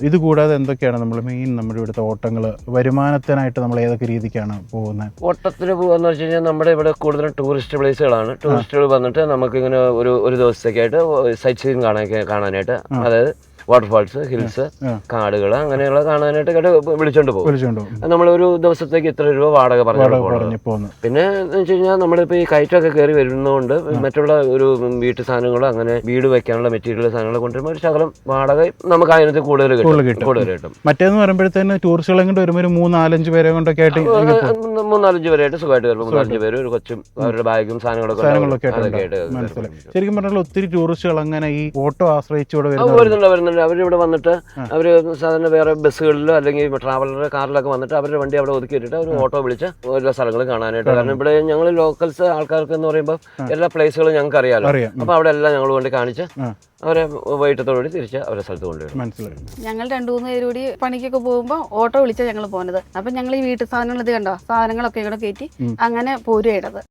ഇത് കൂടാതെ എന്തൊക്കെയാണ് നമ്മൾ മെയിൻ നമ്മുടെ ഇവിടുത്തെ ഓട്ടങ്ങൾ വരുമാനത്തിനായിട്ട് നമ്മൾ ഏതൊക്കെ രീതിക്കാണ് പോകുന്നത്? ഓട്ടത്തിന് പോകാന്ന് വെച്ച് കഴിഞ്ഞാൽ നമ്മുടെ ഇവിടെ കൂടുതലും ടൂറിസ്റ്റ് പ്ലേസുകളാണ്. ടൂറിസ്റ്റുകൾ വന്നിട്ട് നമുക്കിങ്ങനെ ഒരു ദിവസത്തേക്കായിട്ട് സൈറ്റ് സീയിങ് കാണാനായിട്ട്, അതായത് വാട്ടർഫാൾസ്, ഹിൽസ്, കാടുകൾ അങ്ങനെയുള്ള കാണാനായിട്ട് വിളിച്ചോണ്ട് പോകും. നമ്മളൊരു ദിവസത്തേക്ക് ഇത്ര രൂപ വാടക പറഞ്ഞു പോകുന്നു. പിന്നെ എന്ന് വെച്ച് കഴിഞ്ഞാൽ നമ്മളിപ്പോ ഈ കയറ്റമൊക്കെ കയറി വരുന്നതുകൊണ്ട് മറ്റുള്ള ഒരു വീട്ടു സാധനങ്ങളോ അങ്ങനെ വീട് വെക്കാനുള്ള മെറ്റീരിയൽ സാധനങ്ങൾ കൊണ്ടുവരുമ്പോൾ ഒരു ശകലം വാടക നമുക്ക് അതിനകത്ത് കൂടുതൽ കിട്ടും. മറ്റേന്ന് പറയുമ്പോഴത്തേന് ടൂറിസ്റ്റുകളെ കൊണ്ട് വരുമ്പോൾ ഒരു 3-4-5 പേരെ കൊണ്ടൊക്കെ ആയിട്ട് 3-4 പേരായിട്ട് സുഖമായിട്ട് വരുമ്പോൾ 3-4 പേര് ഒരു കൊച്ചും അവരുടെ ബാഗും സാധനങ്ങളൊക്കെ മനസ്സിലായി. ശരിക്കും പറഞ്ഞാൽ ഒത്തിരി ടൂറിസ്റ്റുകൾ അങ്ങനെ ഈ ഓട്ടോ ആശ്രയിച്ചുകൂടെ വരുന്നുണ്ട്. അവരിവിടെ വന്നിട്ട് അവര് സാധാരണ വേറെ ബസ്സുകളിലോ അല്ലെങ്കിൽ ട്രാവലർ കാറിലൊക്കെ വന്നിട്ട് അവരുടെ വണ്ടി അവിടെ ഒതുക്കി ഇട്ടിട്ട് അവർ ഓട്ടോ വിളിച്ച് ഓരോ സ്ഥലങ്ങൾ കാണാനായിട്ട്. കാരണം ഇവിടെ ഞങ്ങൾ ലോക്കൽസ് ആൾക്കാർക്ക് എന്ന് പറയുമ്പോൾ എല്ലാ പ്ലേസുകളും ഞങ്ങൾക്ക് അറിയാലോ. അപ്പൊ അവിടെ എല്ലാം ഞങ്ങൾ കൊണ്ട് കാണിച്ച് അവരെ വൈകിട്ടത്തോടുകൂടി തിരിച്ച് അവരുടെ സ്ഥലത്ത് കൊണ്ടുവരും. ഞങ്ങൾ 2-3 പേര് കൂടി പണിക്കൊക്കെ പോകുമ്പോൾ ഓട്ടോ വിളിച്ചാൽ ഞങ്ങൾ പോകുന്നത്. അപ്പൊ ഞങ്ങൾ ഈ വീട്ടു സാധനങ്ങൾ ഇത് കണ്ടോ, സാധനങ്ങളൊക്കെ ഇവിടെ കയറ്റി അങ്ങനെ പോരുകയുള്ളത്.